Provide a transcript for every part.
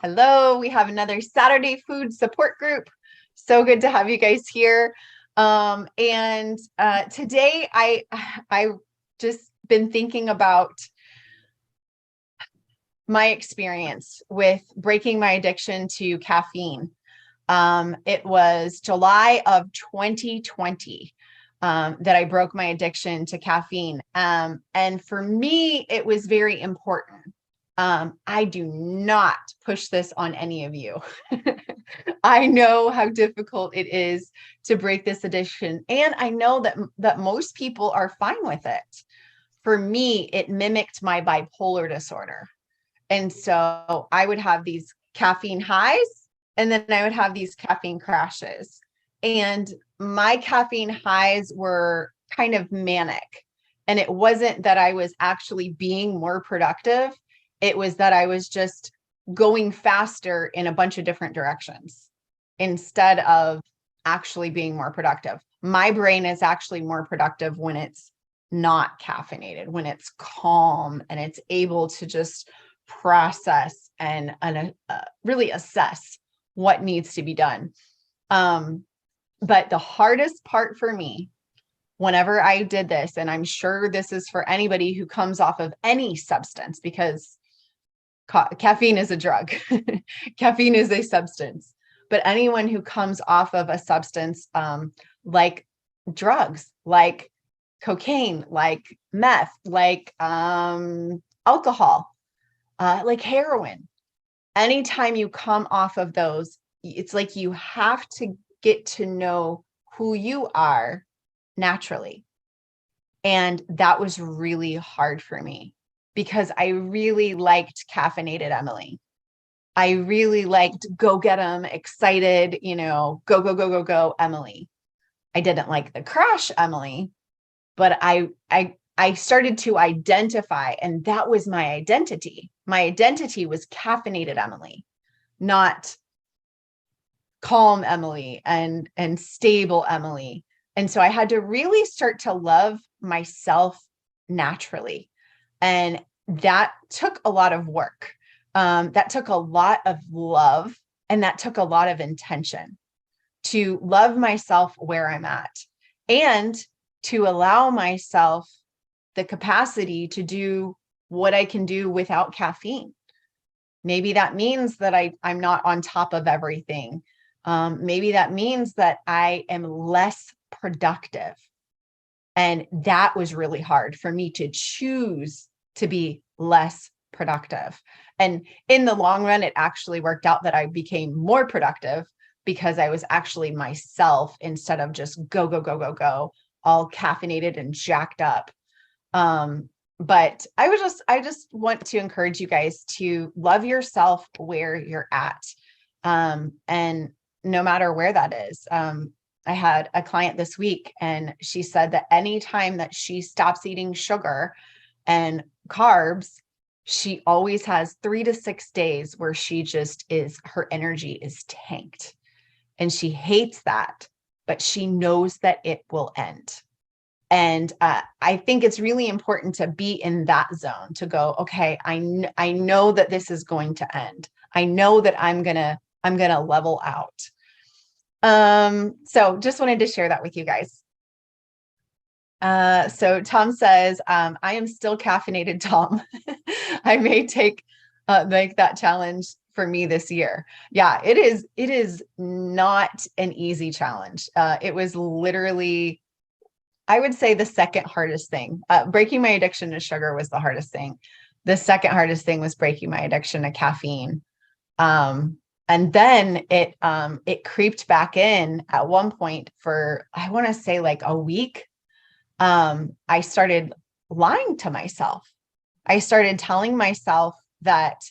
Hello, we have another Saturday food support group. So good to have you guys here. And today I just been thinking about my experience with breaking my addiction to caffeine. It was July of 2020 that I broke my addiction to caffeine. And for me, it was very important. I do not push this on any of you. I know how difficult it is to break this addiction, and I know that most people are fine with it. For me, it mimicked my bipolar disorder. And so I would have these caffeine highs, and then I would have these caffeine crashes. And my caffeine highs were kind of manic. And it wasn't that I was actually being more productive, it was that I was just going faster in a bunch of different directions instead of actually being more productive. My brain is actually more productive when it's not caffeinated, when it's calm and it's able to just process and really assess what needs to be done. But the hardest part for me, whenever I did this, and I'm sure this is for anybody who comes off of any substance, because caffeine is a drug, caffeine is a substance, but anyone who comes off of a substance like drugs, like cocaine, like meth, like alcohol, like heroin, anytime you come off of those, it's like you have to get to know who you are naturally. And that was really hard for me because I really liked caffeinated Emily. I really liked go get 'em, excited, go, go, go, go, go, Emily. I didn't like the crash Emily, but I started to identify, and that was my identity. My identity was caffeinated Emily, not calm Emily and stable Emily. And so I had to really start to love myself naturally. And that took a lot of work. That took a lot of love, and that took a lot of intention to love myself where I'm at and to allow myself the capacity to do what I can do without caffeine. Maybe that means that I'm not on top of everything. Maybe that means that I am less productive. And that was really hard for me to choose to be less productive. And in the long run, it actually worked out that I became more productive because I was actually myself instead of just go, go, go, go, go, all caffeinated and jacked up. But I just want to encourage you guys to love yourself where you're at. And no matter where that is. I had a client this week, and she said that anytime that she stops eating sugar and carbs, she always has 3 to 6 days where her energy is tanked. And she hates that, but she knows that it will end. And I think it's really important to be in that zone, to go, okay, I know that this is going to end. I know that I'm gonna level out. So just wanted to share that with you guys. So Tom says, I am still caffeinated, Tom. I may make that challenge for me this year. Yeah, it is not an easy challenge. It was literally, I would say, the second hardest thing. Breaking my addiction to sugar was the hardest thing. The second hardest thing was breaking my addiction to caffeine. And then it creeped back in at one point for, I want to say, like a week. I started lying to myself. I started telling myself that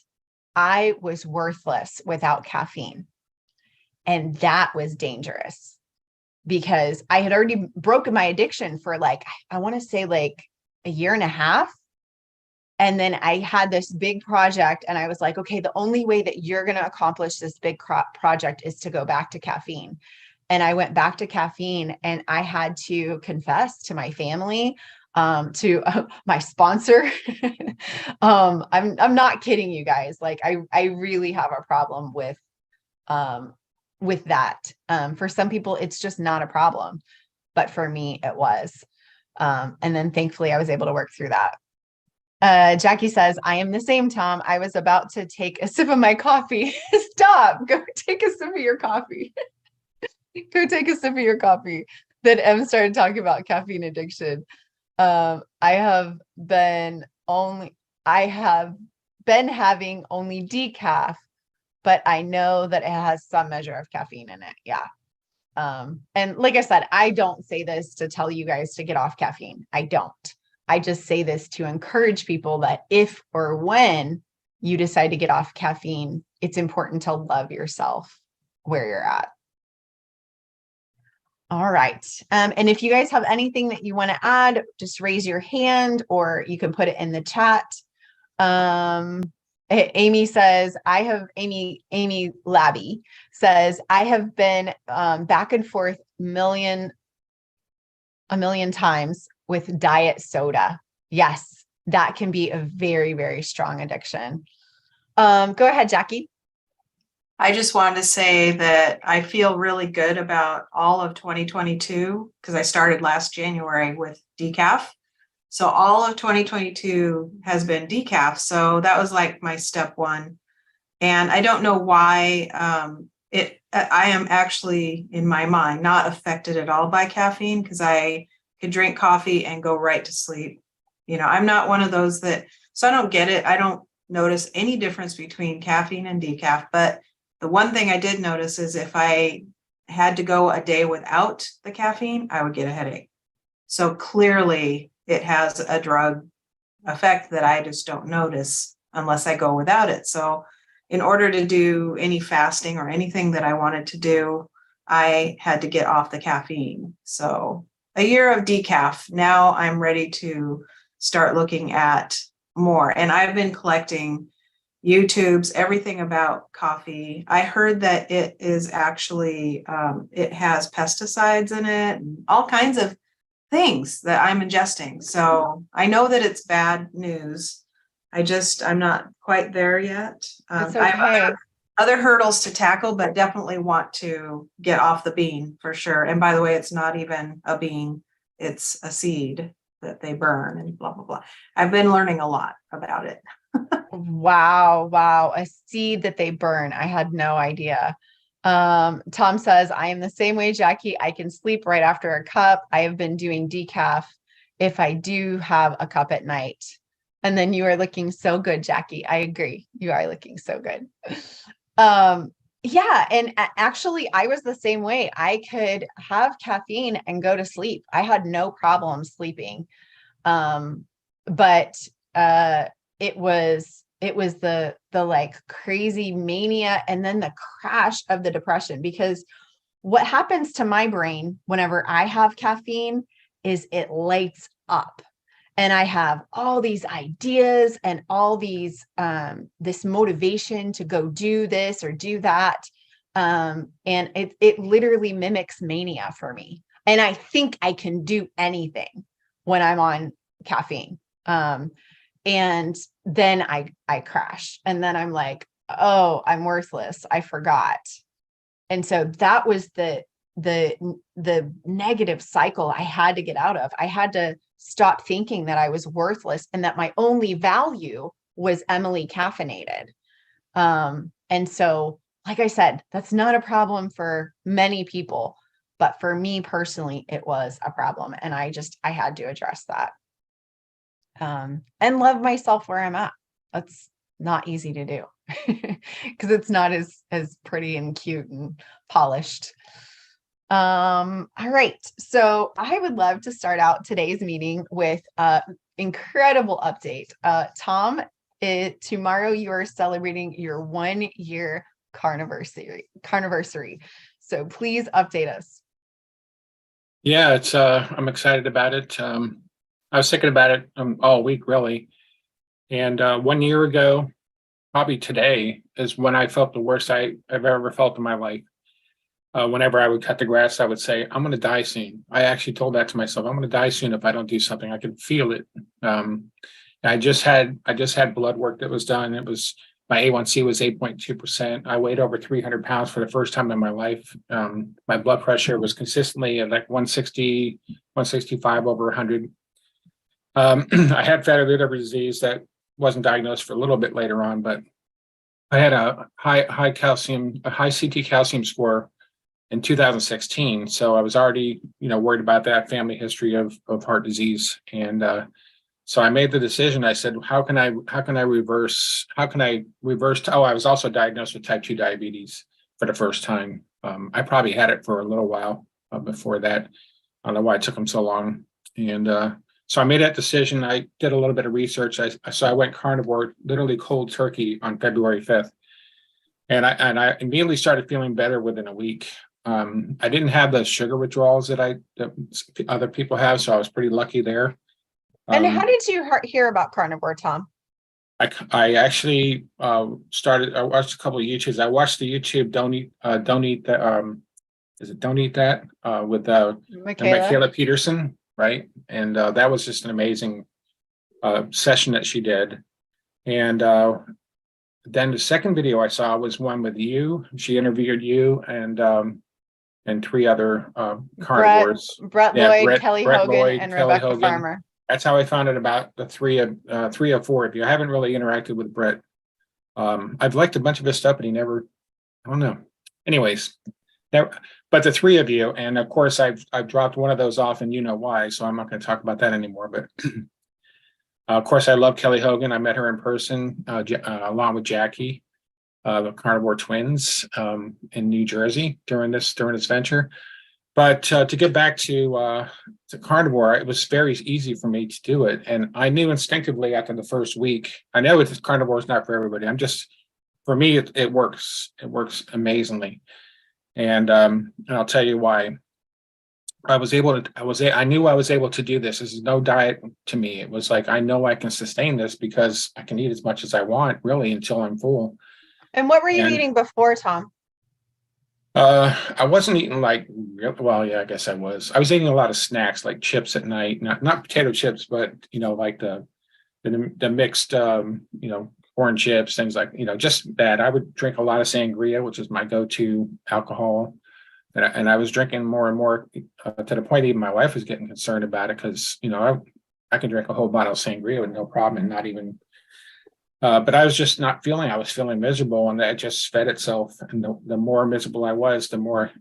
I was worthless without caffeine. And that was dangerous because I had already broken my addiction for I want to say like a year and a half. And then I had this big project, and I was like, okay, the only way that you're going to accomplish this big project is to go back to caffeine. And I went back to caffeine, and I had to confess to my family. to my sponsor. I'm not kidding you guys. Like I really have a problem with that. For some people, it's just not a problem, but for me, it was. And then thankfully I was able to work through that. Jackie says, I am the same, Tom. I was about to take a sip of my coffee. Stop. Go take a sip of your coffee. Go take a sip of your coffee. Then Em started talking about caffeine addiction. I have been having only decaf, but I know that it has some measure of caffeine in it. Yeah. And like I said, I don't say this to tell you guys to get off caffeine. I don't. I just say this to encourage people that if or when you decide to get off caffeine, it's important to love yourself where you're at. All right. And if you guys have anything that you want to add, just raise your hand or you can put it in the chat. Amy says, Amy Labby says, I have been back and forth a million times with diet soda. Yes, that can be a very, very strong addiction. Go ahead, Jackie. I just wanted to say that I feel really good about all of 2022 because I started last January with decaf. So all of 2022 has been decaf. So that was like my step one. And I don't know why I am actually, in my mind, not affected at all by caffeine because I could drink coffee and go right to sleep. I'm not one of those so I don't get it. I don't notice any difference between caffeine and decaf. But the one thing I did notice is if I had to go a day without the caffeine, I would get a headache. So clearly it has a drug effect that I just don't notice unless I go without it. So in order to do any fasting or anything that I wanted to do, I had to get off the caffeine. So a year of decaf. Now I'm ready to start looking at more. And I've been collecting YouTube's everything about coffee. I heard that it is actually, it has pesticides in it and all kinds of things that I'm ingesting. So I know that it's bad news. I'm not quite there yet. That's okay. I have other hurdles to tackle, but definitely want to get off the bean for sure. And by the way, it's not even a bean, it's a seed that they burn and blah, blah, blah. I've been learning a lot about it. Wow. A seed that they burn. I had no idea. Tom says, I am the same way, Jackie. I can sleep right after a cup. I have been doing decaf if I do have a cup at night. And then you are looking so good, Jackie. I agree. You are looking so good. Yeah. And actually, I was the same way. I could have caffeine and go to sleep. I had no problem sleeping. But it was the like crazy mania and then the crash of the depression, because what happens to my brain whenever I have caffeine is it lights up and I have all these ideas and all these this motivation to go do this or do that. And it literally mimics mania for me. And I think I can do anything when I'm on caffeine. And then I crash and then I'm like, oh, I'm worthless. I forgot. And so that was the negative cycle I had to get out of. I had to stop thinking that I was worthless and that my only value was Emily caffeinated. And so, like I said, that's not a problem for many people, but for me personally, it was a problem. And I had to address that. And love myself where I'm at. That's not easy to do because it's not as pretty and cute and polished. All right. So I would love to start out today's meeting with incredible update. Tom, tomorrow you are celebrating your 1 year carniversary. So please update us. Yeah, it's I'm excited about it. I was thinking about it all week, really. And 1 year ago, probably today, is when I felt the worst I've ever felt in my life. whenever I would cut the grass, I would say, I'm going to die soon. I actually told that to myself. I'm going to die soon if I don't do something. I could feel it. I just had blood work that was done. It was my A1C was 8.2%. I weighed over 300 pounds for the first time in my life. My blood pressure was consistently at like 160, 165 over 100. I had fatty liver disease that wasn't diagnosed for a little bit later on, but I had a high CT calcium score in 2016. So I was already, worried about that family history of heart disease. And so I made the decision. I said, how can I reverse? Oh, I was also diagnosed with type 2 diabetes for the first time. I probably had it for a little while before that. I don't know why it took them so long. And so I made that decision. I did a little bit of research. So I went carnivore, literally cold turkey on February 5th. And I immediately started feeling better within a week. I didn't have the sugar withdrawals that other people have, so I was pretty lucky there. And how did you hear about carnivore, Tom? I actually started. I watched a couple of YouTubes. I watched the YouTube "Don't Eat That." Is it "Don't Eat That" with Michaela Peterson, right? And that was just an amazing session that she did. And then the second video I saw was one with you. She interviewed you and three other carnivores. Brett Lloyd, Kelly Hogan, Lloyd, and Kelly Rebecca Hogan. Farmer. That's how I found out about the three or four of you. I haven't really interacted with Brett. I've liked a bunch of his stuff, but he never. I don't know. Anyways, but the three of you, and of course, I've dropped one of those off, and you know why. So I'm not going to talk about that anymore. But of course, I love Kelly Hogan. I met her in person along with Jackie, the carnivore twins, in New Jersey during this venture. But to get back to carnivore, it was very easy for me to do it. And I knew instinctively after the first week, I know carnivore is not for everybody. For me, it works. It works amazingly. And I'll tell you why. I knew I was able to do this. This is no diet to me. It was like, I know I can sustain this because I can eat as much as I want, really, until I'm full. And what were you eating before, Tom? I wasn't eating I guess I was. I was eating a lot of snacks like chips at night, not potato chips, but like the mixed corn chips, things like just that. I would drink a lot of sangria, which is my go-to alcohol, and I was drinking more and more to the point even my wife was getting concerned about it because I can drink a whole bottle of sangria with no problem and not even. But I was just not feeling. I was feeling miserable, and that just fed itself. And the more miserable I was, the more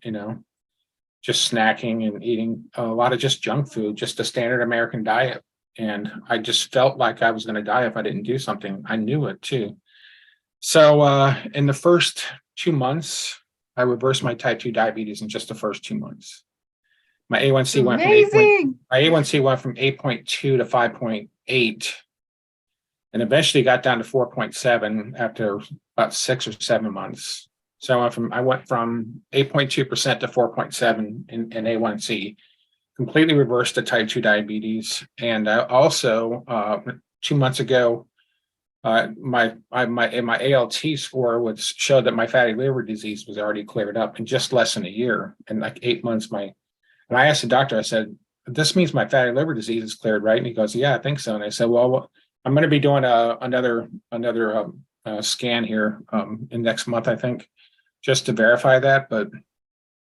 just snacking and eating a lot of just junk food, just a standard American diet. And I just felt like I was going to die if I didn't do something. I knew it too. So in the first 2 months, I reversed my type 2 diabetes in just the first 2 months. My A1C went from 8.2 to 5.8. And eventually got down to 4.7 after about 6 or 7 months. So I went from 8.2% to 4.7 in A1C, completely reversed the type 2 diabetes. And also 2 months ago, my ALT score showed that my fatty liver disease was already cleared up in just less than a year. In like 8 months, and I asked the doctor, I said, this means my fatty liver disease is cleared, right? And he goes, yeah, I think so. And I said, well, I'm going to be doing another scan here in next month, I think, just to verify that. But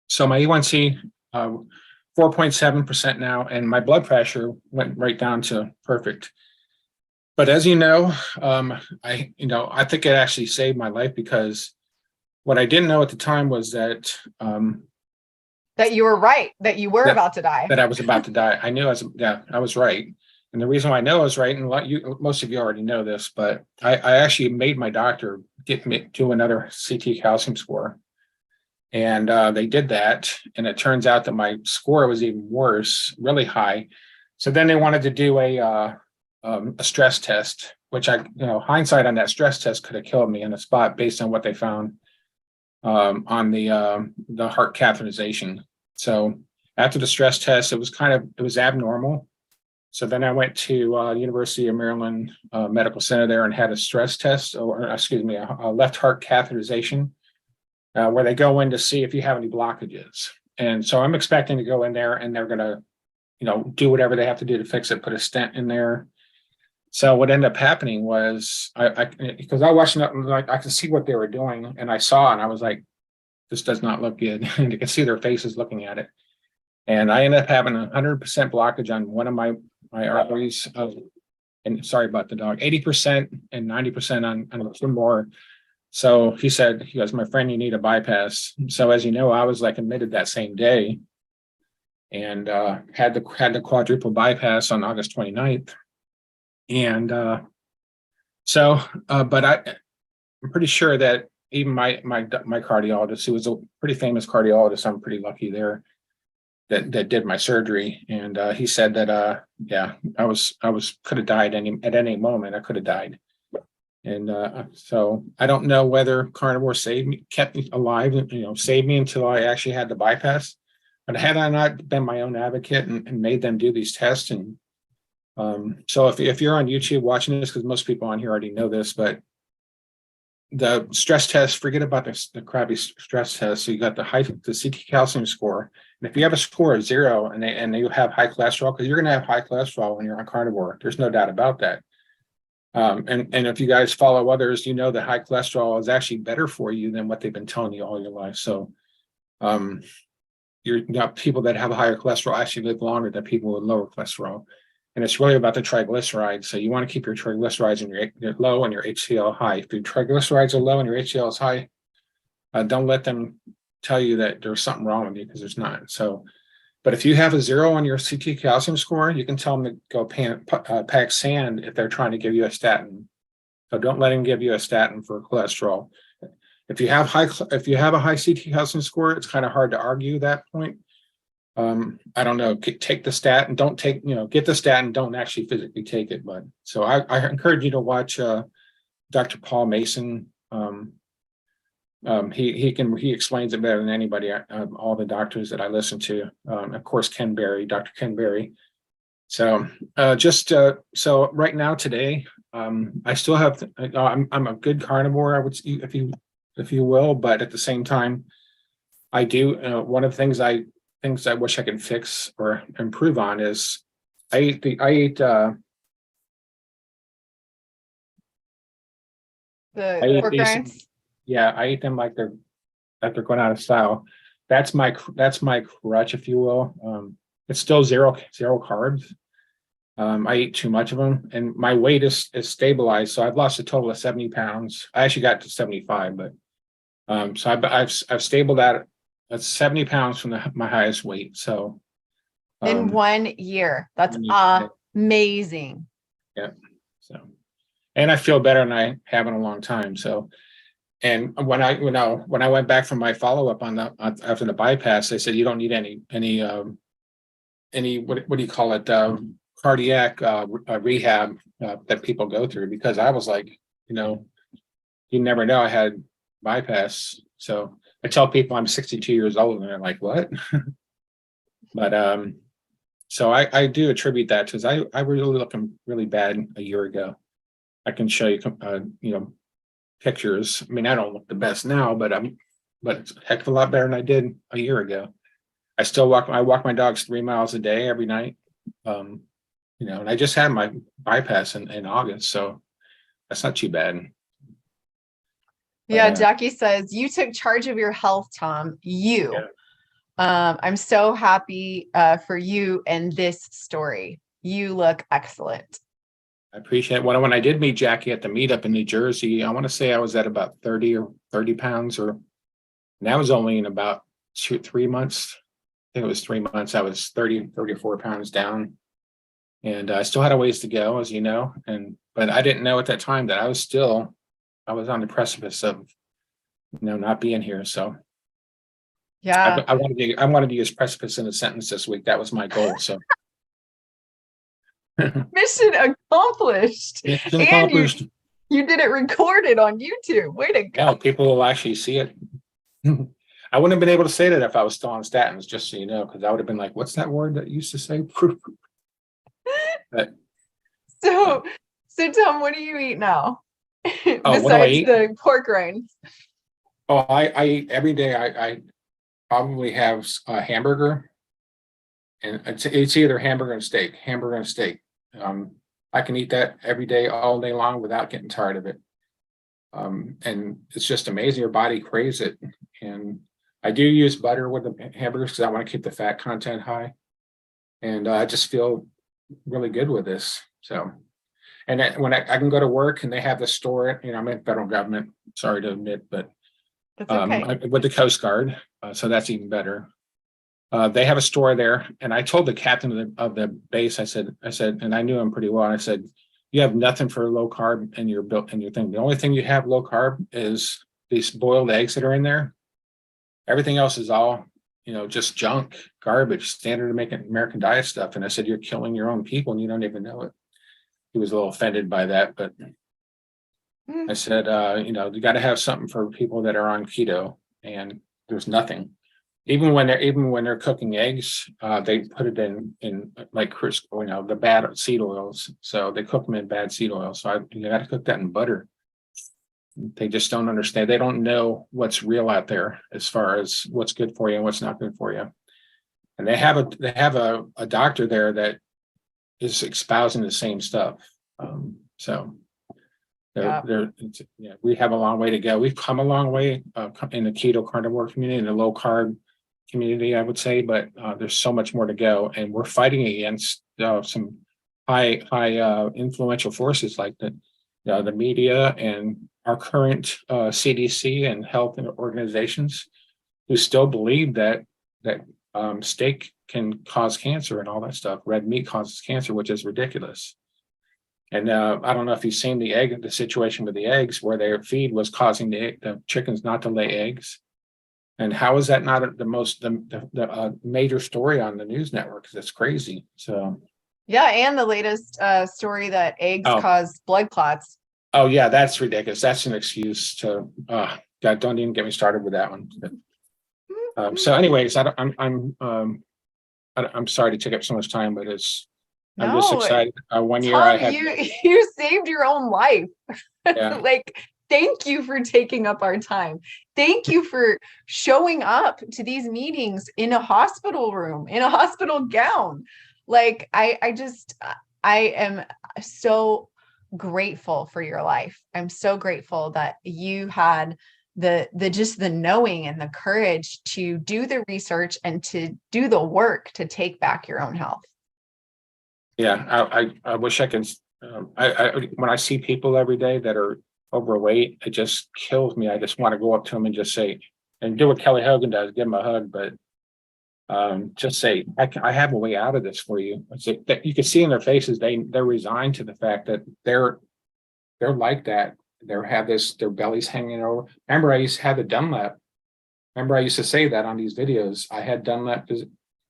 so my A1C 4.7% now, and my blood pressure went right down to perfect. But as you know, I think it actually saved my life because what I didn't know at the time was that that you were right, that you were about to die, that I was about to die. I knew I was right. And the reason why I know I was right, and most of you already know this, but I actually made my doctor get me to another CT calcium score. And they did that. And it turns out that my score was even worse, really high. So then they wanted to do a stress test, which hindsight on that stress test could have killed me on the spot based on what they found on the heart catheterization. So after the stress test, it was abnormal. So then I went to University of Maryland Medical Center there and had a stress test, a left heart catheterization. where they go in to see if you have any blockages. And so I'm expecting to go in there and they're going to, do whatever they have to do to fix it, put a stent in there. So what ended up happening was because I watched it, like I could see what they were doing and I saw, and I was like, this does not look good. And you can see their faces looking at it. And I ended up having 100% blockage on one of my arteries. And sorry about the dog, 80% and 90% on two more. So he goes, my friend, you need a bypass. So as you know, I was like admitted that same day and had the quadruple bypass on August 29th. And but I'm pretty sure that even my cardiologist, who was a pretty famous cardiologist, I'm pretty lucky there, that did my surgery. And he said that yeah, I could have died at any moment. I could have died. And so I don't know whether carnivore kept me alive, saved me until I actually had the bypass. But had I not been my own advocate and made them do these tests, and so if you're on YouTube watching this, because most people on here already know this, but the stress test, forget about the crappy stress test. So you got the CT calcium score, and if you have a score of 0 and you have high cholesterol, because you're going to have high cholesterol when you're on carnivore, there's no doubt about that. And if you guys follow others, you know that high cholesterol is actually better for you than what they've been telling you all your life. So you got people that have a higher cholesterol actually live longer than people with lower cholesterol. And it's really about the triglycerides. So you want to keep your triglycerides and your low and your HDL high. If your triglycerides are low and your HDL is high, don't let them tell you that there's something wrong with you, because there's not. So, but if you have a 0 on your CT calcium score, you can tell them to go pack sand if they're trying to give you a statin. So don't let them give you a statin for cholesterol. If you have a high CT calcium score, it's kind of hard to argue that point. I don't know, take the statin, get the statin, don't actually physically take it. But so I encourage you to watch Dr. Paul Mason. He explains it better than anybody. All the doctors that I listen to, of course, Dr. Ken Berry. So so right now today, I still have. I'm a good carnivore, I would say, if you will, but at the same time, I do. One of the things I wish I could fix or improve on is I ate The pork these. rinds. Yeah, I ate them like they're going out of style. That's my crutch, if you will. It's still zero carbs. I eat too much of them, and my weight is stabilized. So I've lost a total of 70 pounds. I actually got to 75, but so I've stabled at 70 pounds from my highest weight. So In 1 year. That's amazing. Yeah. So, and I feel better than I have in a long time. So, and when I went back from my follow up after the bypass, they said you don't need any what do you call it, cardiac rehab that people go through, because I was like, you never know, I had bypass. So I tell people I'm 62 years old, and they're like, what? But so I do attribute that to, I really looking really bad a year ago. I can show you pictures. I mean, I don't look the best now, but it's a heck of a lot better than I did a year ago. I walk my dogs 3 miles a day every night. And I just had my bypass in August, so that's not too bad. Yeah, Jackie says you took charge of your health, Tom. Yeah. I'm so happy for you and this story. You look excellent. I appreciate it. When I did meet Jackie at the meetup in New Jersey, I want to say I was at about 30 pounds, and that was only in about 3 months. I think it was 3 months. I was 34 pounds down, and I still had a ways to go, as you know. But I didn't know at that time that I was on the precipice of, not being here. So Yeah. I wanted to use precipice in a sentence this week. That was my goal. So Mission accomplished. mission And accomplished. you did it recorded on YouTube. Way to go. Yeah, people will actually see it. I wouldn't have been able to say that if I was still on statins, just so you know, because I would have been like, what's that word that you used to say? But, So Tom, what do you eat now? what do I Besides eat? the pork rinds. Oh, I eat every day. I probably have a hamburger, and it's either hamburger and steak. Um, I can eat that every day, all day long without getting tired of it. And it's just amazing. Your body craves it. And I do use butter with the hamburgers because I want to keep the fat content high. And I just feel really good with this. So, and when I can go to work and they have the store, I'm in federal government, sorry to admit, but That's okay. with the Coast Guard. So that's even better. They have a store there, and I told the captain of the base, I said, and I knew him pretty well. I said, you have nothing for low carb in your thing. The only thing you have low carb is these boiled eggs that are in there. Everything else is all, just junk, garbage, standard American diet stuff. And I said, you're killing your own people and you don't even know it. He was a little offended by that, but I said, you got to have something for people that are on keto, and there's nothing. Even when they're cooking eggs, they put it in like Crisco, the bad seed oils. So they cook them in bad seed oil. So you got to cook that in butter. They just don't understand. They don't know what's real out there as far as what's good for you and what's not good for you. And they have a doctor there that is espousing the same stuff. So we have a long way to go. We've come a long way in the keto carnivore community, in the low carb community, I would say, but there's so much more to go, and we're fighting against some high influential forces like the media and our current CDC and health organizations who still believe that steak can cause cancer and all that stuff. Red meat causes cancer, which is ridiculous. And I don't know if you've seen the situation with the eggs, where their feed was causing the chickens not to lay eggs. And how is that not the major story on the news networks? That's crazy. So, Yeah, and the latest story that eggs cause blood clots. Oh yeah, that's ridiculous. That's an excuse to. God, don't even get me started with that one. But, so, anyways, I'm sorry to take up so much time, but I'm just excited. 1 year Tom, I had you saved your own life. Yeah. Like, thank you for taking up our time. Thank you for showing up to these meetings in a hospital room, in a hospital gown. Like, I am so grateful for your life. I'm so grateful that you had the knowing and the courage to do the research and to do the work to take back your own health. Yeah, I wish I could. When I see people every day that are overweight, it just kills me. I just want to go up to them and just say, and do what Kelly Hogan does, give them a hug, but just say, I have a way out of this for you. That you can see in their faces, they're resigned to the fact that they're like that. Their bellies hanging over. Remember, I used to have the Dunlap. Remember, I used to say that on these videos. I had Dunlap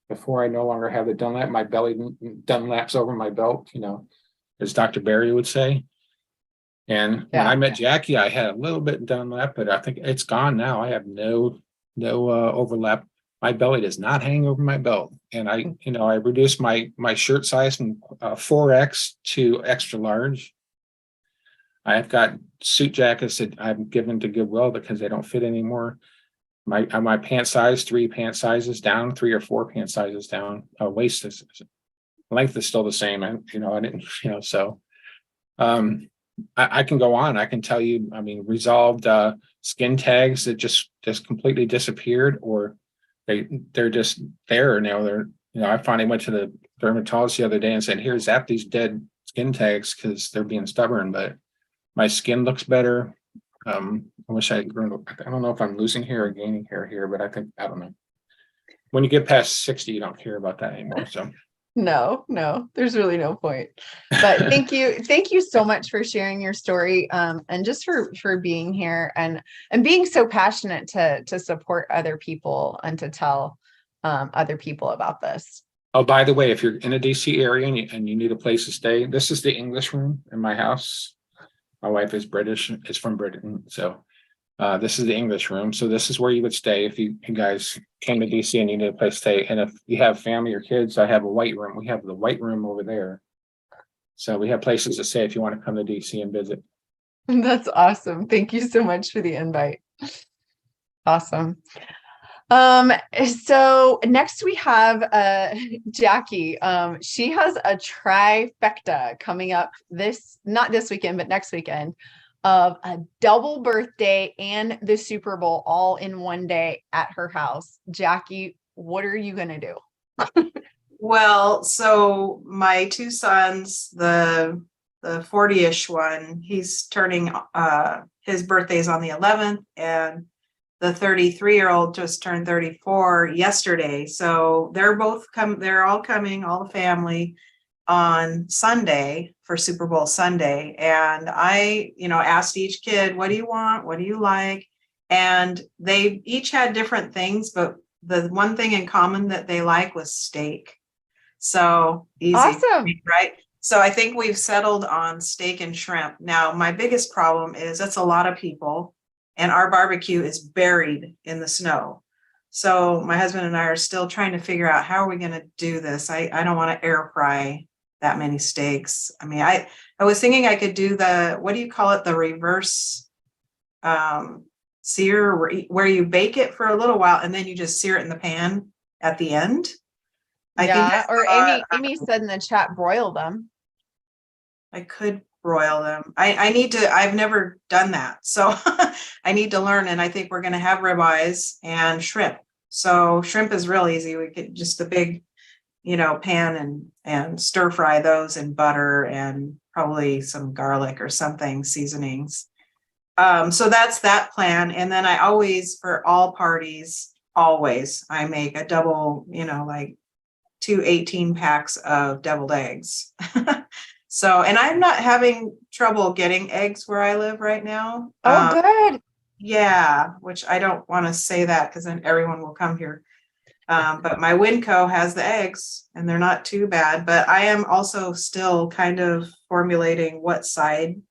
before. I no longer have the Dunlap. My belly Dunlaps over my belt, as Dr. Barry would say. And when I met Jackie, I had a little bit Dunlap, but I think it's gone now. I have no overlap. My belly does not hang over my belt, and I reduced my shirt size from 4X to extra large. I've got suit jackets that I've given to Goodwill because they don't fit anymore. My pant size, 3 pant sizes down, 3 or 4 pant sizes down. Waist length is still the same. I didn't, so. I can go on. I can tell you, resolved skin tags that just completely disappeared, or they're just there now. I finally went to the dermatologist the other day and said, "Here, zap these dead skin tags because they're being stubborn." But my skin looks better. I wish I don't know if I'm losing hair or gaining hair here, but I don't know. When you get past 60, you don't care about that anymore. So. No, there's really no point. But thank you so much for sharing your story, and just for being here and being so passionate to support other people and to tell other people about this. Oh, by the way, if you're in a DC area and you need a place to stay, this is the English room in my house. My wife is British; is from Britain, so this is the English room. So this is where you would stay if you guys came to DC and you need a place to stay. And if you have family or kids, I have a white room. We have the white room over there. So we have places to stay if you want to come to DC and visit. That's awesome. Thank you so much for the invite. Awesome. So next we have Jackie. She has a trifecta coming up not this weekend, but next weekend, of a double birthday and the Super Bowl all in one day at her house. Jackie, what are you gonna do? Well, so my two sons, the 40-ish one, he's turning his birthday's on the 11th, and the 33-year-old just turned 34 yesterday. So they're all coming, all the family, on Sunday for Super Bowl Sunday. And I, asked each kid, what do you want? What do you like? And they each had different things, but the one thing in common that they like was steak. So easy, Awesome. right? So I think we've settled on steak and shrimp. Now, my biggest problem is that's a lot of people, and our barbecue is buried in the snow. So my husband and I are still trying to figure out how are we going to do this. I don't want to air fry that many steaks. I mean, I was thinking I could do what do you call it? The reverse sear, where you bake it for a little while and then you just sear it in the pan at the end. Yeah, or Amy said in the chat, broil them. I could broil them. I've never done that. So I need to learn. And I think we're going to have ribeyes and shrimp. So shrimp is real easy. We could just a big, pan and stir fry those in butter and probably some garlic or something, seasonings. So that's that plan. And then I always, for all parties, I make a double, like 2 18 packs of deviled eggs. So, and I'm not having trouble getting eggs where I live right now. Oh, good. Yeah, which I don't want to say that because then everyone will come here. But my Winco has the eggs and they're not too bad. But I am also still kind of formulating what side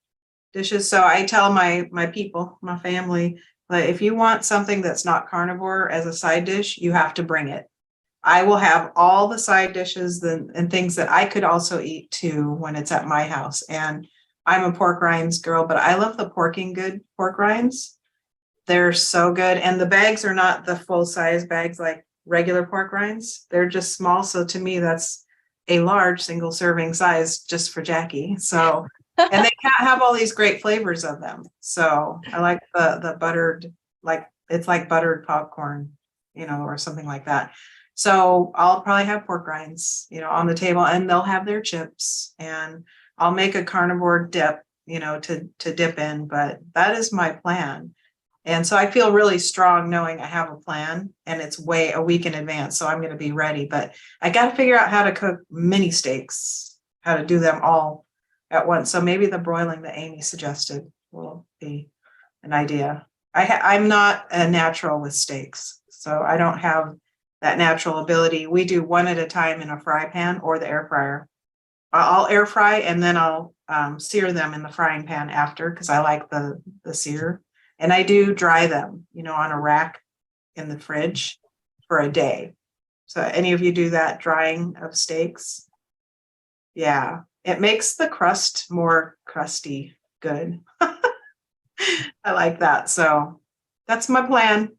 dishes. So I tell my people, my family, that if you want something that's not carnivore as a side dish, you have to bring it. I will have all the side dishes and things that I could also eat too when it's at my house. And I'm a pork rinds girl, but I love the Porking Good pork rinds. They're so good. And the bags are not the full size bags like regular pork rinds. They're just small. So to me, that's a large single serving size just for Jackie. So, and they can't have all these great flavors of them. So I like the buttered, like it's like buttered popcorn, or something like that. So I'll probably have pork rinds, on the table, and they'll have their chips, and I'll make a carnivore dip, to dip in, but that is my plan. And so I feel really strong knowing I have a plan and it's way a week in advance. So I'm going to be ready, but I got to figure out how to cook mini steaks, how to do them all at once. So maybe the broiling that Amy suggested will be an idea. I'm not a natural with steaks, so I don't have that natural ability. We do one at a time in a fry pan or the air fryer. I'll air fry and then I'll sear them in the frying pan after because I like the sear. And I do dry them, on a rack in the fridge for a day. So any of you do that drying of steaks? Yeah, it makes the crust more crusty. Good. I like that. So that's my plan.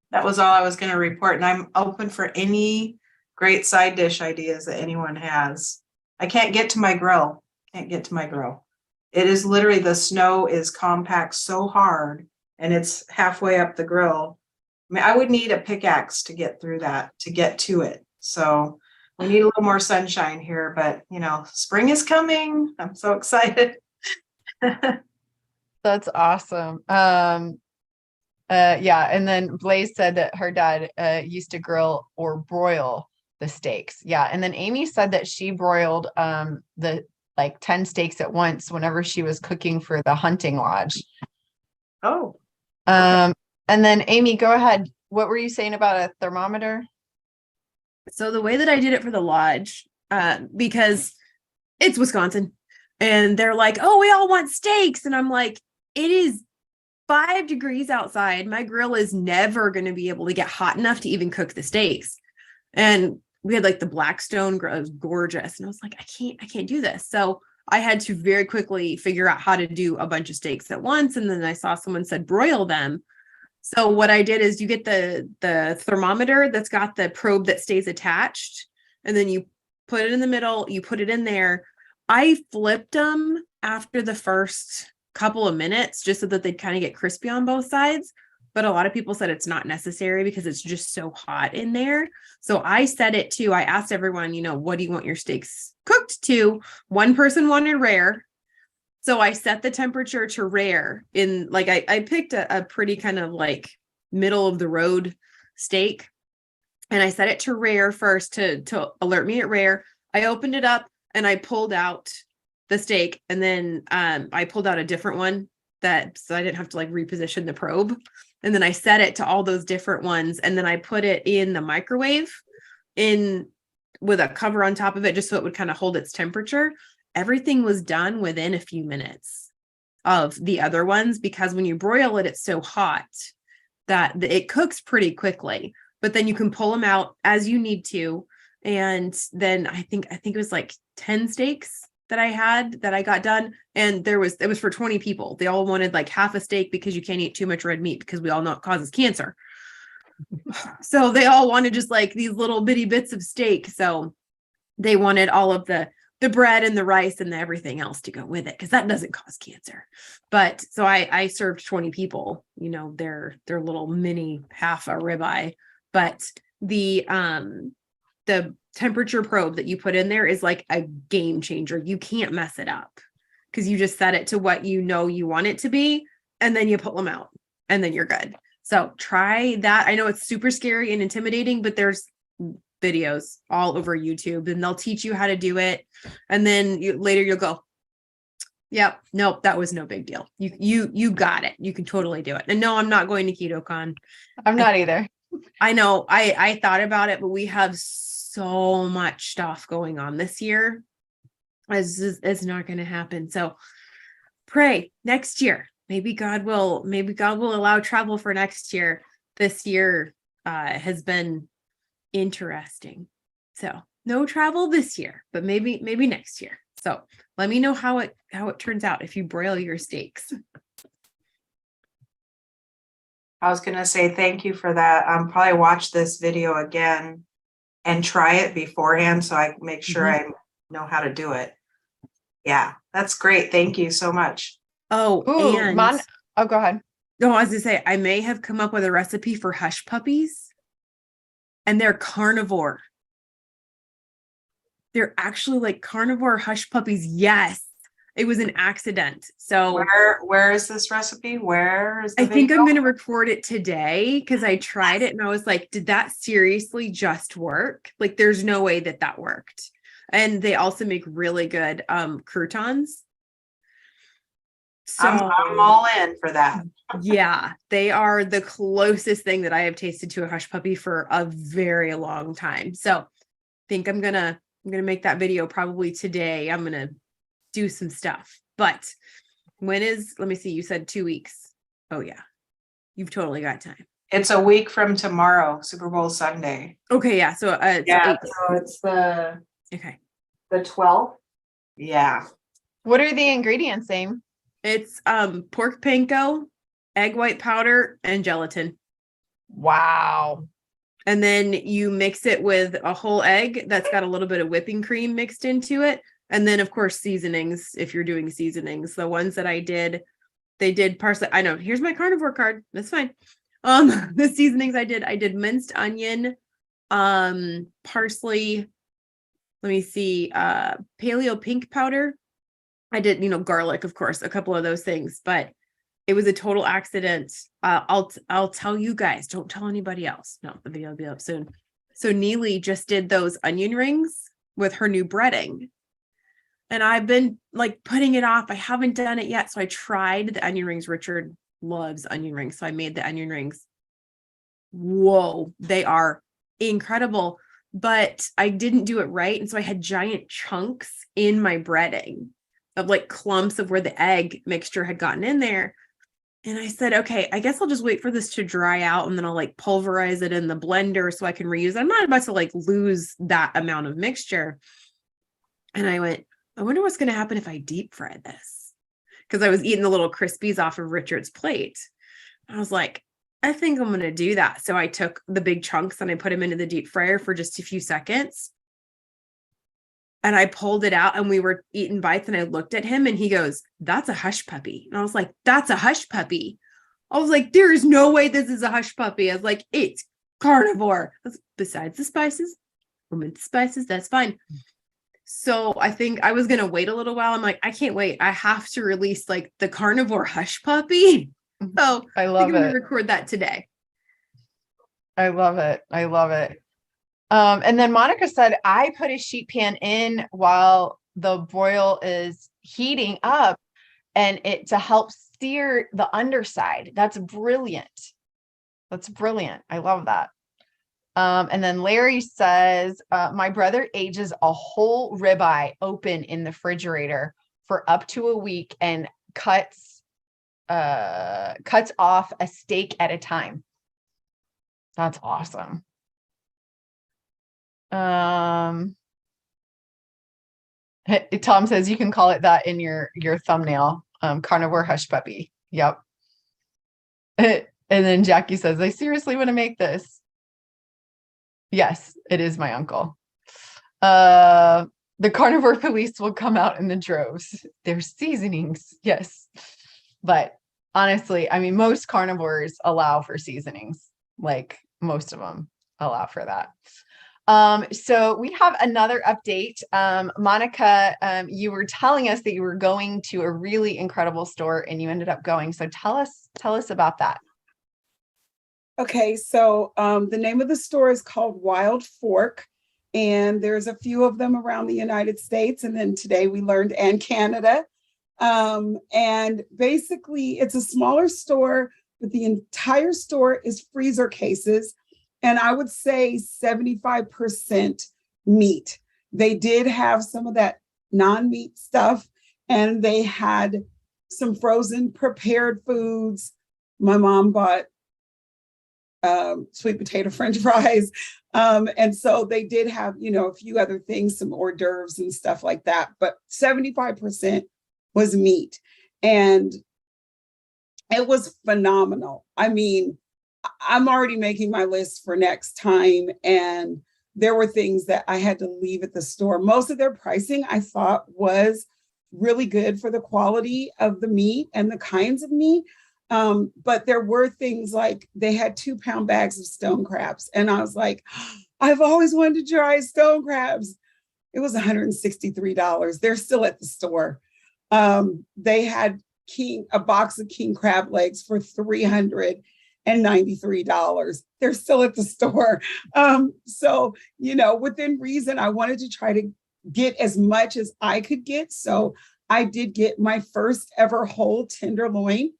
That was all I was going to report. And I'm open for any great side dish ideas that anyone has. I can't get to my grill. It is literally, the snow is compact so hard and it's halfway up the grill. I mean, I would need a pickaxe to get through that, to get to it. So we need a little more sunshine here, but spring is coming. I'm so excited. That's awesome. Yeah, and then Blaze said that her dad used to grill or broil the steaks. Yeah, and then Amy said that she broiled the like 10 steaks at once whenever she was cooking for the hunting lodge. Oh. And then Amy, go ahead. What were you saying about a thermometer? So the way that I did it for the lodge, because it's Wisconsin, and they're like, "Oh, we all want steaks," and I'm like, "It is 5 degrees outside. My grill is never going to be able to get hot enough to even cook the steaks." And we had like the Blackstone grill, it was gorgeous, and I was like, I can't do this. So I had to very quickly figure out how to do a bunch of steaks at once. And then I saw someone said broil them. So what I did is you get the thermometer that's got the probe that stays attached, and then you put it in the middle, you put it in there. I flipped them after the first couple of minutes just so that they'd kind of get crispy on both sides. But a lot of people said it's not necessary because it's just so hot in there. So I said it too. I asked everyone, what do you want your steaks cooked to? One person wanted rare. So I set the temperature to rare in like, I picked a pretty kind of like middle of the road steak. And I set it to rare first to alert me at rare. I opened it up and I pulled out the steak, and then I pulled out a different one so I didn't have to like reposition the probe. And then I set it to all those different ones, and then I put it in the microwave with a cover on top of it just so it would kind of hold its temperature. Everything was done within a few minutes of the other ones, because when you broil it, it's so hot that it cooks pretty quickly, but then you can pull them out as you need to. And then I think it was like 10 steaks that I got done. And it was for 20 people. They all wanted like half a steak because you can't eat too much red meat because we all know it causes cancer. So they all wanted just like these little bitty bits of steak. So they wanted all of the bread and the rice and everything else to go with it, because that doesn't cause cancer. But so I served 20 people, their little mini half a ribeye. But the temperature probe that you put in there is like a game changer. You can't mess it up because you just set it to what you want it to be, and then you pull them out and then you're good. So try that. I know it's super scary and intimidating, but there's videos all over YouTube and they'll teach you how to do it. And then later you'll go, yep, nope, that was no big deal. You got it. You can totally do it. And no, I'm not going to KetoCon. I'm not either. I know I thought about it, but we have so much stuff going on this year. It's not going to happen. So pray next year. Maybe God will allow travel for next year. This year has been interesting. So no travel this year, but maybe next year. So let me know how it turns out if you broil your steaks. I was going to say thank you for that. Probably watch this video again and try it beforehand so I make sure I know how to do it. Yeah, that's great. Thank you so much. Oh, Ooh, and go ahead. no, I was gonna say I may have come up with a recipe for hush puppies, and they're carnivore. They're actually like carnivore hush puppies. Yes, it was an accident. So where is this recipe? Where is the I think video? I'm gonna record it today because I tried it and I was like, did that seriously just work? Like, there's no way that worked. And they also make really good croutons. So I'm all in for that. yeah, they are the closest thing that I have tasted to a hush puppy for a very long time. So I think I'm gonna make that video probably today. I'm gonna do some stuff. But let me see, you said 2 weeks. Oh yeah, you've totally got time. It's a week from tomorrow, Super Bowl Sunday. Okay, yeah. So Yeah, 8. so it's the 12th. Yeah. What are the ingredients, Aim? It's pork panko, egg white powder, and gelatin. Wow. And then you mix it with a whole egg that's got a little bit of whipping cream mixed into it. And then of course, seasonings, if you're doing seasonings. The ones that I did, they did parsley. I know, here's my carnivore card. That's fine. The seasonings I did minced onion, parsley, let me see, paleo pink powder. I did, garlic, of course, a couple of those things, but it was a total accident. I'll tell you guys, don't tell anybody else. No, the video will be up soon. So Neely just did those onion rings with her new breading. And I've been like putting it off. I haven't done it yet. So I tried the onion rings. Richard loves onion rings. So I made the onion rings. Whoa, they are incredible. But I didn't do it right. And so I had giant chunks in my breading of like clumps of where the egg mixture had gotten in there. And I said, okay, I guess I'll just wait for this to dry out and then I'll like pulverize it in the blender so I can reuse. I'm not about to like lose that amount of mixture. And I went, I wonder what's going to happen if I deep fry this. Because I was eating the little Crispies off of Richard's plate. I was like, I think I'm going to do that. So I took the big chunks and I put them into the deep fryer for just a few seconds. And I pulled it out and we were eating bites and I looked at him and he goes, "That's a hush puppy." And I was like, "That's a hush puppy." I was like, "There is no way this is a hush puppy." I was like, "It's carnivore." Besides the spices, omit the spices, that's fine. So I think I was going to wait a little while. I'm like, I can't wait. I have to release like the carnivore hush puppy. So I I love think I'm going it. to record that today. I love it. I love it. And then Monica said, I put a sheet pan in while the broil is heating up and it to help sear the underside. That's brilliant. That's brilliant. I love that. And then Larry says, my brother ages a whole ribeye open in the refrigerator for up to a week and cuts off a steak at a time. That's awesome. Tom says you can call it that in your thumbnail. Carnivore hush puppy. Yep. And then Jackie says, I seriously want to make this. Yes, it is my uncle. The carnivore police will come out in the droves. Their seasonings. Yes. But honestly, I mean, most carnivores allow for seasonings. Like most of them allow for that. So we have another update. Monica, you were telling us that you were going to a really incredible store and you ended up going. So tell us about that. Okay, so the name of the store is called Wild Fork, and there's a few of them around the United States. And then today we learned and Canada. And basically it's a smaller store, but the entire store is freezer cases. And I would say 75% meat. They did have some of that non-meat stuff, and they had some frozen prepared foods. My mom bought sweet potato French fries. And so they did have, a few other things, some hors d'oeuvres and stuff like that. But 75% was meat. And it was phenomenal. I mean, I'm already making my list for next time. And there were things that I had to leave at the store. Most of their pricing I thought was really good for the quality of the meat and the kinds of meat. But there were things like they had 2-pound bags of stone crabs. And I was like, I've always wanted to try stone crabs. It was $163. They're still at the store. They had a box of king crab legs for $393. They're still at the store. So, within reason, I wanted to try to get as much as I could get. So I did get my first ever whole tenderloin,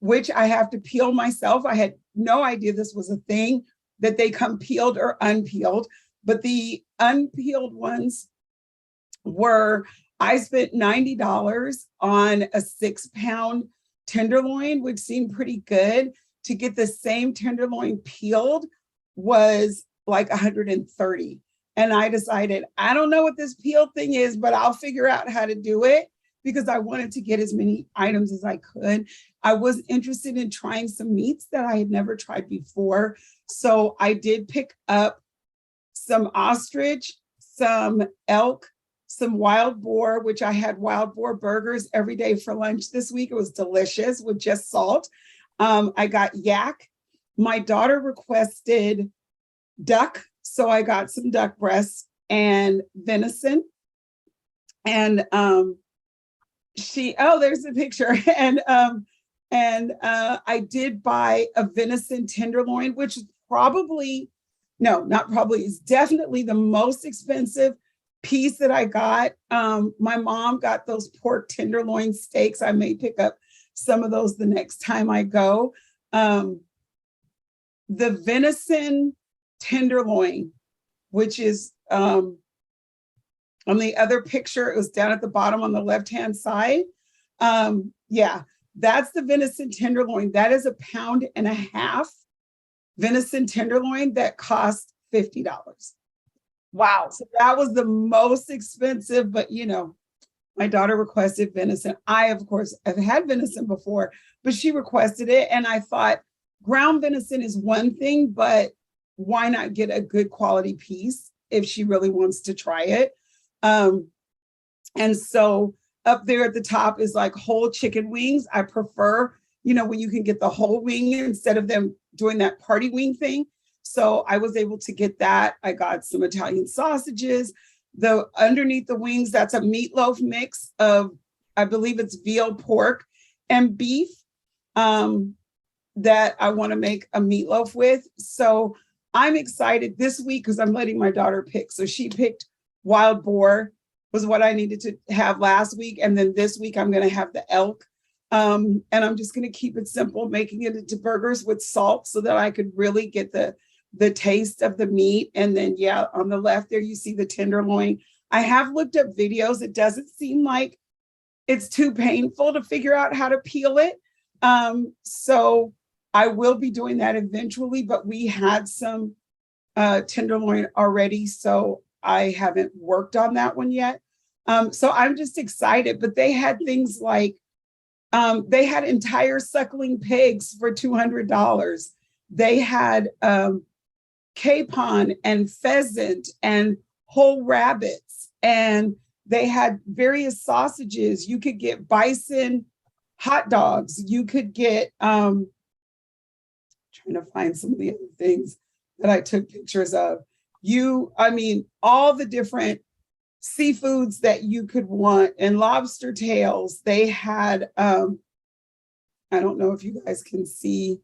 which I have to peel myself. I had no idea this was a thing, that they come peeled or unpeeled, but the unpeeled ones I spent $90 on a 6-pound tenderloin, which seemed pretty good. To get the same tenderloin peeled was like $130. And I decided, I don't know what this peel thing is, but I'll figure out how to do it, because I wanted to get as many items as I could. I was interested in trying some meats that I had never tried before. So I did pick up some ostrich, some elk, some wild boar, which I had wild boar burgers every day for lunch this week. It was delicious with just salt. I got yak. My daughter requested duck, so I got some duck breasts and venison. And there's a picture. And I did buy a venison tenderloin, which is is definitely the most expensive piece that I got. My mom got those pork tenderloin steaks. I may pick up some of those the next time I go. The venison tenderloin, which is on the other picture, it was down at the bottom on the left-hand side. That's the venison tenderloin. That is 1.5 pounds venison tenderloin that cost $50. Wow. So that was the most expensive, but my daughter requested venison. I, of course, have had venison before, but she requested it. And I thought, ground venison is one thing, but why not get a good quality piece if she really wants to try it? And so up there at the top is like whole chicken wings. I prefer, when you can get the whole wing instead of them doing that party wing thing. So I was able to get that. I got some Italian sausages. The underneath the wings, that's a meatloaf mix of, I believe it's veal, pork, and beef that I want to make a meatloaf with. So I'm excited this week because I'm letting my daughter pick. So she picked wild boar was what I needed to have last week. And then this week I'm going to have the elk. And I'm just going to keep it simple, making it into burgers with salt so that I could really get the taste of the meat. And then, yeah, on the left there, you see the tenderloin. I have looked up videos. It doesn't seem like it's too painful to figure out how to peel it. So I will be doing that eventually, but we had some tenderloin already. So I haven't worked on that one yet. So I'm just excited, but they had things like, they had entire suckling pigs for $200. They had capon and pheasant and whole rabbits, and they had various sausages. You could get bison hot dogs. You could get, trying to find some of the other things that I took pictures of. All the different seafoods that you could want, and lobster tails. They had, I don't know if you guys can see,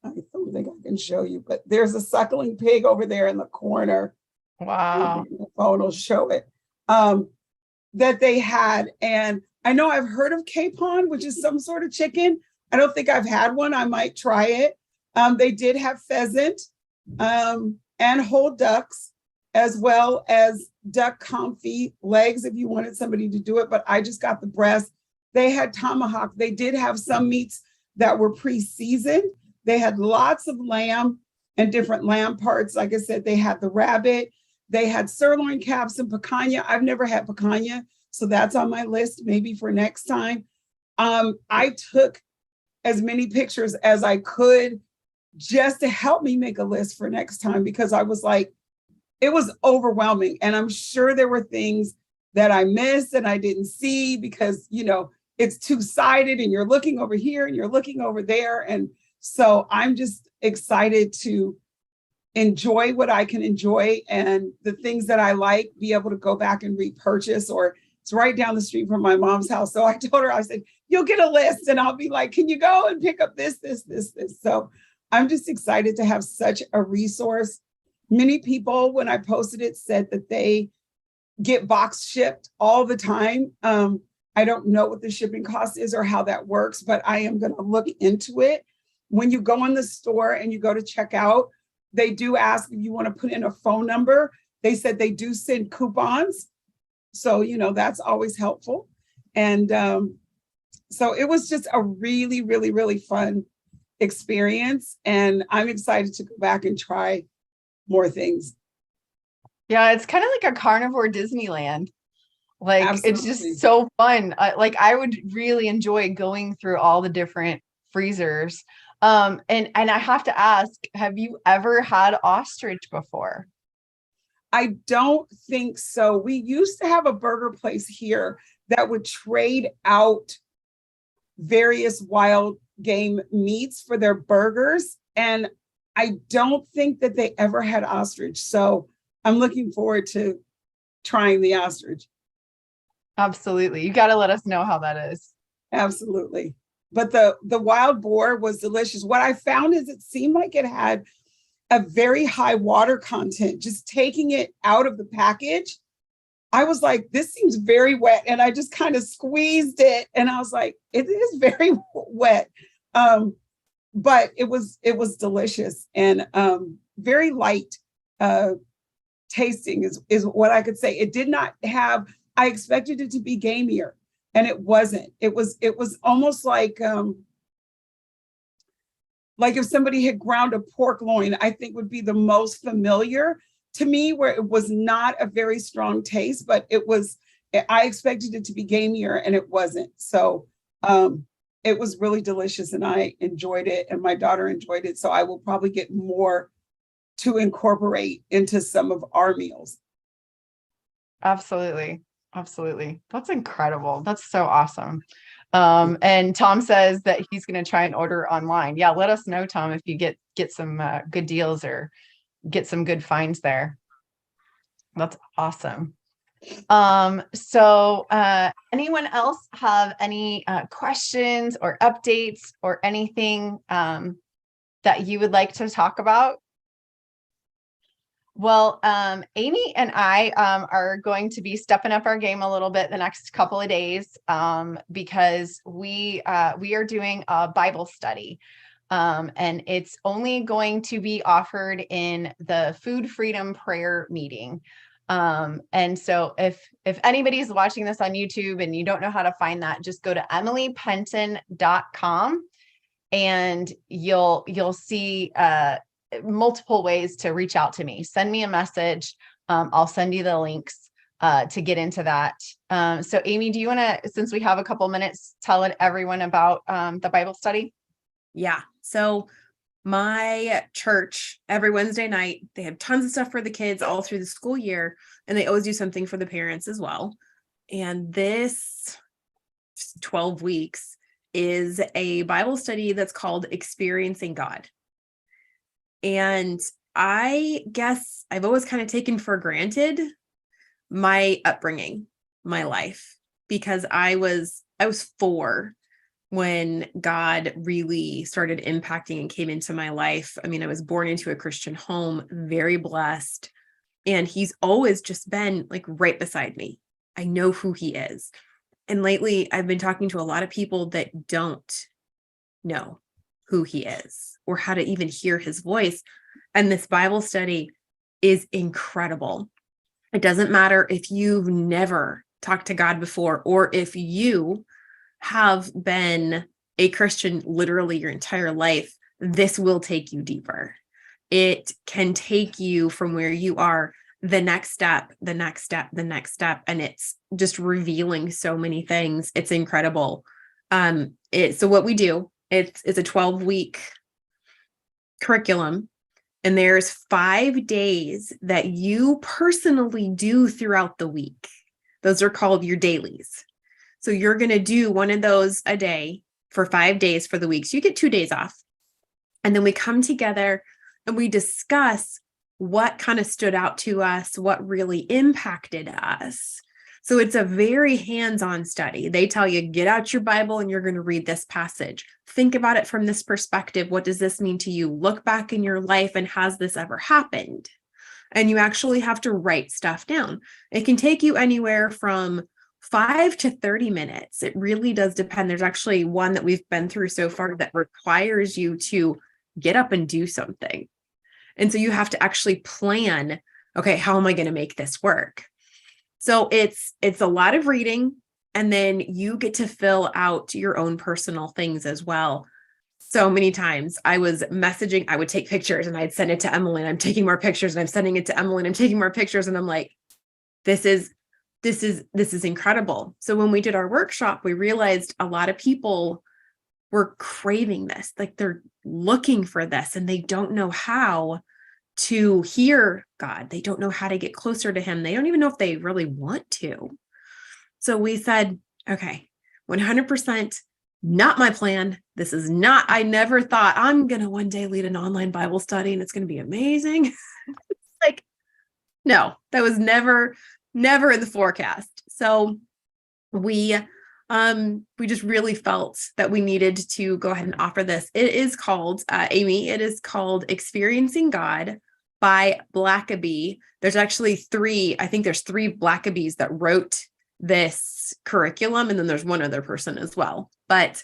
I don't think I can show you, but there's a suckling pig over there in the corner. Wow. The phone will show it, that they had. And I know I've heard of capon, which is some sort of chicken. I don't think I've had one. I might try it. They did have pheasant and whole ducks, as well as duck confit legs if you wanted somebody to do it, but I just got the breast. They had tomahawk. They did have some meats that were pre-seasoned. They had lots of lamb and different lamb parts. Like I said, they had the rabbit. They had sirloin caps and picanha. I've never had picanha, so that's on my list maybe for next time. I took as many pictures as I could just to help me make a list for next time, because I was like, it was overwhelming. And I'm sure there were things that I missed and I didn't see because, it's two-sided and you're looking over here and you're looking over there. And so I'm just excited to enjoy what I can enjoy, and the things that I like, be able to go back and repurchase, or it's right down the street from my mom's house. So I told her, I said, you'll get a list and I'll be like, can you go and pick up this. So I'm just excited to have such a resource. Many people, when I posted it, said that they get box shipped all the time. I don't know what the shipping cost is or how that works, but I am going to look into it. When you go in the store and you go to check out, they do ask if you want to put in a phone number. They said they do send coupons. So, that's always helpful. And so it was just a really, really, really fun experience. And I'm excited to go back and try more things. Yeah, it's kind of like a carnivore Disneyland. Like, Absolutely. it's just so fun. I would really enjoy going through all the different freezers. And I have to ask, have you ever had ostrich before? I don't think so. We used to have a burger place here that would trade out various wild game meats for their burgers. And I don't think that they ever had ostrich. So I'm looking forward to trying the ostrich. Absolutely. You got to let us know how that is. Absolutely. But the wild boar was delicious. What I found is it seemed like it had a very high water content. Just taking it out of the package, I was like, this seems very wet. And I just kind of squeezed it. And I was like, it is very wet. But it was delicious and very light tasting is what I could say. It did not have, I expected it to be gamier, and it wasn't. It was almost like if somebody had ground a pork loin, I think would be the most familiar to me, where it was not a very strong taste, but I expected it to be gamier and it wasn't. So it was really delicious and I enjoyed it and my daughter enjoyed it. So I will probably get more to incorporate into some of our meals. Absolutely. Absolutely. That's incredible. That's so awesome. And Tom says that he's going to try and order online. Yeah. Let us know, Tom, if you get some good deals or get some good finds there. That's awesome. So anyone else have any questions or updates or anything that you would like to talk about? Well, Amy and I are going to be stepping up our game a little bit the next couple of days because we are doing a Bible study. And it's only going to be offered in the Food Freedom Prayer meeting. And so if anybody's watching this on YouTube and you don't know how to find that, just go to emilypenton.com and you'll see multiple ways to reach out to me. Send me a message. I'll send you the links to get into that. So Amy, do you want to, since we have a couple minutes, tell everyone about the Bible study? Yeah. So my church, every Wednesday night, they have tons of stuff for the kids all through the school year, and they always do something for the parents as well. And this 12 weeks is a Bible study that's called Experiencing God. And I guess I've always kind of taken for granted my upbringing, my life, because I was 4 when God really started impacting and came into my life. I mean, I was born into a Christian home, very blessed, and he's always just been like right beside me. I know who he is. And lately I've been talking to a lot of people that don't know who he is or how to even hear his voice. And this Bible study is incredible. It doesn't matter if you've never talked to God before, or if you have been a Christian literally your entire life, this will take you deeper. It can take you from where you are, the next step, the next step, the next step. And it's just revealing so many things. It's incredible. So what we do, it's a 12-week curriculum. And there's 5 days that you personally do throughout the week. Those are called your dailies. So you're going to do one of those a day for 5 days for the week. So you get 2 days off. And then we come together and we discuss what kind of stood out to us, what really impacted us. So it's a very hands-on study. They tell you, get out your Bible and you're going to read this passage. Think about it from this perspective. What does this mean to you? Look back in your life and has this ever happened? And you actually have to write stuff down. It can take you anywhere from 5 to 30 minutes. It really does depend. There's actually one that we've been through so far that requires you to get up and do something. And so you have to actually plan, okay, how am I going to make this work? So it's a lot of reading, and then you get to fill out your own personal things as well. So many times I was messaging, I would take pictures and I'd send it to Emily, and I'm taking more pictures, and I'm sending it to Emily, and I'm taking more pictures. And I'm like, this is incredible. So when we did our workshop, we realized a lot of people were craving this, like they're looking for this, and they don't know how to hear God. They don't know how to get closer to him. They don't even know if they really want to. So we said, okay, 100% not my plan. This is not, I never thought I'm going to one day lead an online Bible study and it's going to be amazing. It's like, no, that was never in the forecast. So we just really felt that we needed to go ahead and offer this. It is called, Amy, it is called Experiencing God by Blackaby. There's actually 3 Blackabies that wrote this curriculum. And then there's one other person as well. But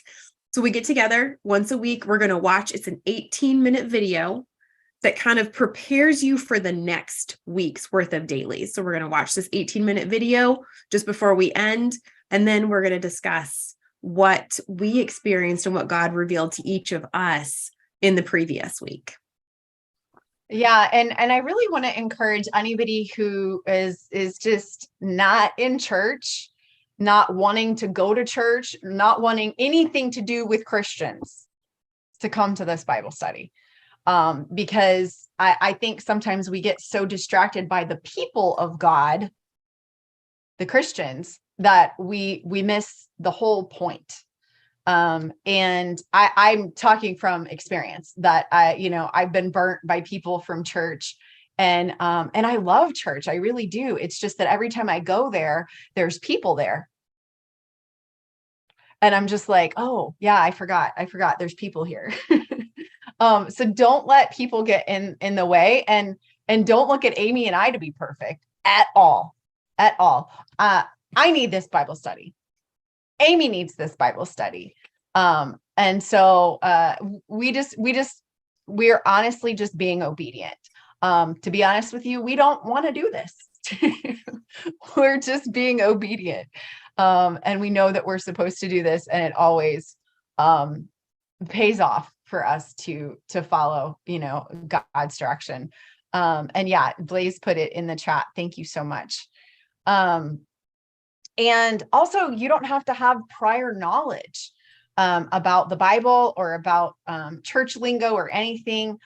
so we get together once a week. We're going to watch, it's an 18-minute video that kind of prepares you for the next week's worth of dailies. So we're going to watch this 18-minute video just before we end. And then we're going to discuss what we experienced and what God revealed to each of us in the previous week. Yeah. And I really want to encourage anybody who is just not in church not wanting to go to church, not wanting anything to do with Christians to come to this Bible study. Because I think sometimes we get so distracted by the people of God, the Christians, that we miss the whole point. And I'm talking from experience that I've been burnt by people from church, and I love church. I really do. It's just that every time I go there, there's people there. And I'm just like, oh yeah, I forgot there's people here. So don't let people get in the way, and don't look at Amy and I to be perfect at all. I need this Bible study. Amy needs this Bible study. And so we're honestly just being obedient. To be honest with you, we don't want to do this. We're just being obedient. And we know that we're supposed to do this, and it always pays off for us to follow, God's direction. And yeah, Blaze put it in the chat. Thank you so much. And also, you don't have to have prior knowledge about the Bible or about church lingo or anything.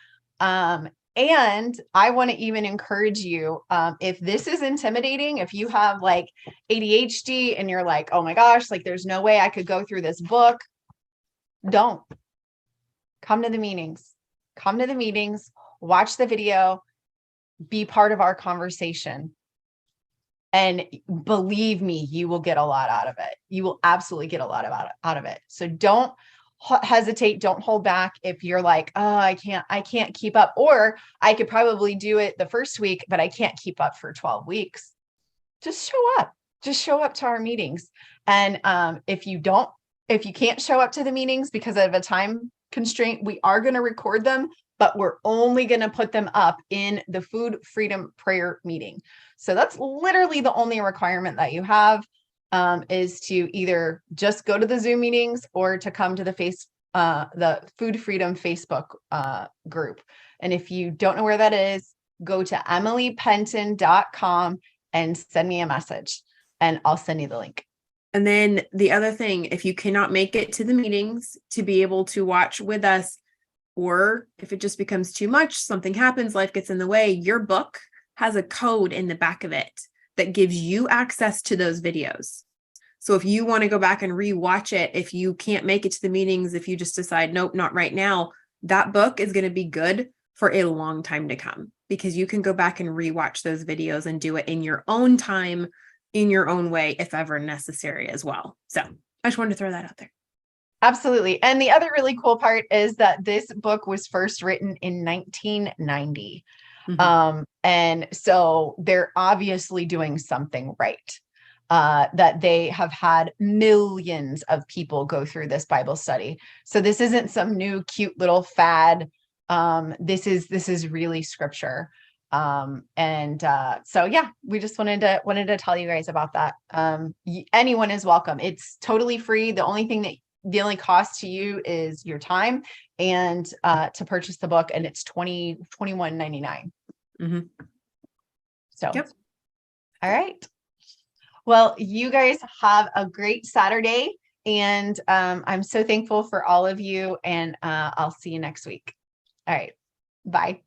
And I want to even encourage you, if this is intimidating, if you have like ADHD and you're like, oh my gosh, like there's no way I could go through this book, don't. Come to the meetings. Come to the meetings, watch the video, be part of our conversation. And believe me, you will get a lot out of it. You will absolutely get a lot out of it. So don't hesitate. Don't hold back. If you're like, oh, I can't keep up, or I could probably do it the first week, but I can't keep up for 12 weeks. Just show up to our meetings. And if you can't show up to the meetings because of a time constraint, we are going to record them, but we're only going to put them up in the Food Freedom Prayer meeting. So that's literally the only requirement that you have, is to either just go to the Zoom meetings or to come to the Food Freedom Facebook group. And if you don't know where that is, go to emilypenton.com and send me a message, and I'll send you the link. And then the other thing, if you cannot make it to the meetings to be able to watch with us, or if it just becomes too much, something happens, life gets in the way, your book has a code in the back of it that gives you access to those videos. So if you want to go back and rewatch it, if you can't make it to the meetings, if you just decide, nope, not right now, that book is going to be good for a long time to come, because you can go back and rewatch those videos and do it in your own time, in your own way, if ever necessary as well. So I just wanted to throw that out there. Absolutely. And the other really cool part is that this book was first written in 1990. Mm-hmm. And so they're obviously doing something right, that they have had millions of people go through this Bible study. So this isn't some new cute little fad. This is really scripture. So yeah, we just wanted to tell you guys about that. Anyone is welcome. It's totally free. The only cost to you is your time and to purchase the book, and it's $21.99. Mm-hmm. So, yep. All right. Well, you guys have a great Saturday, and I'm so thankful for all of you, and I'll see you next week. All right. Bye.